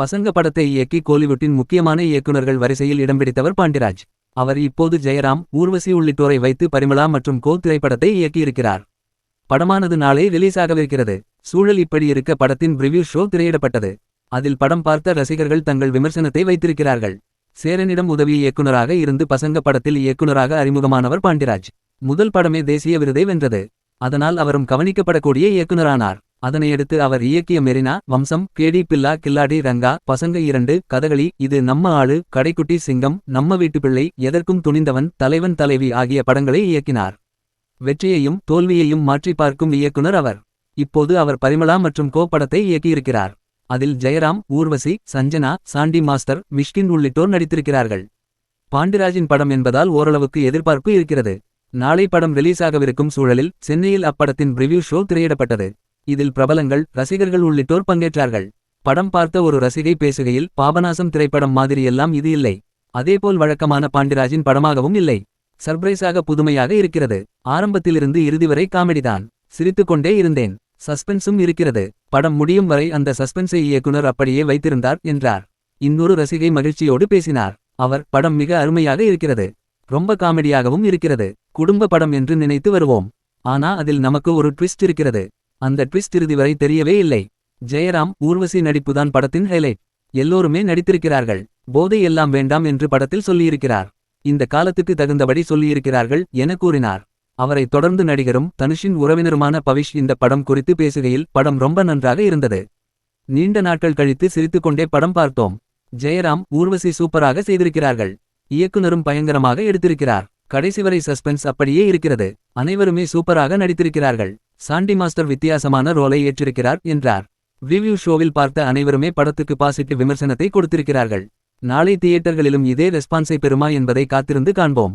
பசங்க படத்தை இயக்கி கோலிவுட்டின் முக்கியமான இயக்குனர்கள் வரிசையில் இடம் பிடித்தவர் பாண்டிராஜ். அவர் இப்போது ஜெயராம், ஊர்வசி உள்ளிட்டோரை வைத்து பரிமளா மற்றும் கோ திரைப்படத்தை இயக்கியிருக்கிறார். படமானது நாளை ரிலீஸ் ஆகவிருக்கிறது. சூழல் இப்படி இருக்க படத்தின் பிரிவ்யூ ஷோ திரையிடப்பட்டது. அதில் படம் பார்த்த ரசிகர்கள் தங்கள் விமர்சனத்தை வைத்திருக்கிறார்கள். சேரனிடம் உதவி இயக்குனராக இருந்து பசங்க படத்தில் இயக்குனராக அறிமுகமானவர் பாண்டிராஜ். முதல் படமே தேசிய விருதை வென்றது. அதனால் அவரும் கவனிக்கப்படக்கூடிய இயக்குனரானார். அதனையடுத்து அவர் இயக்கிய மெரினா, வம்சம், கேடி பில்லா கில்லாடி ரங்கா, பசங்க 2, கதகளி, இது நம்ம ஆளு, கடைக்குட்டி சிங்கம், நம்ம வீட்டுப்பிள்ளை, எதற்கும் துணிந்தவன், தலைவன் தலைவி ஆகிய படங்களை இயக்கினார். வெற்றியையும் தோல்வியையும் மாற்றி பார்க்கும் இயக்குனர் அவர். இப்போது அவர் பரிமளா மற்றும் கோ படத்தை இயக்கியிருக்கிறார். அதில் ஜெயராம், ஊர்வசி, சஞ்சனா, சாண்டி மாஸ்டர், மிஷ்கின் உள்ளிட்டோர் நடித்திருக்கிறார்கள். பாண்டிராஜின் படம் என்பதால் ஓரளவுக்கு எதிர்பார்ப்பு இருக்கிறது. நாளை படம் ரிலீஸ் ஆகவிருக்கும் சூழலில் சென்னையில் அப்படத்தின் பிரிவ்யூ ஷோ திரையிடப்பட்டது. இதில் பிரபலங்கள், ரசிகர்கள் உள்ளிட்டோர் பங்கேற்றார்கள். படம் பார்த்த ஒரு ரசிகை பேசுகையில், பாபநாசம் திரைப்படம் மாதிரியெல்லாம் இது இல்லை. அதேபோல் வழக்கமான பாண்டிராஜின் படமாகவும் இல்லை. சர்ப்ரைஸாக புதுமையாக இருக்கிறது. ஆரம்பத்திலிருந்து இறுதி வரை காமெடிதான். சிரித்துக்கொண்டே இருந்தேன். சஸ்பென்ஸும் இருக்கிறது. படம் முடியும் வரை அந்த சஸ்பென்ஸை இயக்குனர் அப்படியே வைத்திருந்தார் என்றார். இன்னொரு ரசிகை மகிழ்ச்சியோடு பேசினார். அவர், படம் மிக அருமையாக இருக்கிறது. ரொம்ப காமெடியாகவும் இருக்கிறது. குடும்ப படம் என்று நினைத்து வருவோம். ஆனா அதில் நமக்கு ஒரு ட்விஸ்ட் இருக்கிறது. அந்த ட்விஸ்ட் இறுதி வரை தெரியவே இல்லை. ஜெயராம், ஊர்வசி நடிப்புதான் படத்தின் ஹைலைட். எல்லோருமே நடித்திருக்கிறார்கள். போதை எல்லாம் வேண்டாம் என்று படத்தில் சொல்லியிருக்கிறார். இந்த காலத்துக்கு தகுந்தபடி சொல்லியிருக்கிறார்கள் என கூறினார். அவரை தொடர்ந்து நடிகரும் தனுஷின் உறவினருமான பவிஷ் இந்த படம் குறித்து பேசுகையில், படம் ரொம்ப நன்றாக இருந்தது. நீண்ட நாட்கள் கழித்து சிரித்துக்கொண்டே படம் பார்த்தோம். ஜெயராம், ஊர்வசி சூப்பராக செய்திருக்கிறார்கள். இயக்குனரும் பயங்கரமாக எடுத்திருக்கிறார். கடைசி வரை சஸ்பென்ஸ் அப்படியே இருக்கிறது. அனைவருமே சூப்பராக நடித்திருக்கிறார்கள். சாண்டி மாஸ்டர் வித்தியாசமான ரோலை ஏற்றிருக்கிறார் என்றார். ரிவ்யூ ஷோவில் பார்த்த அனைவருமே படத்துக்கு பாசிட்டிவ் விமர்சனத்தை கொடுத்திருக்கிறார்கள். நாளை தியேட்டர்களிலும் இதே ரெஸ்பான்ஸை பெறுமா என்பதை காத்திருந்து காண்போம்.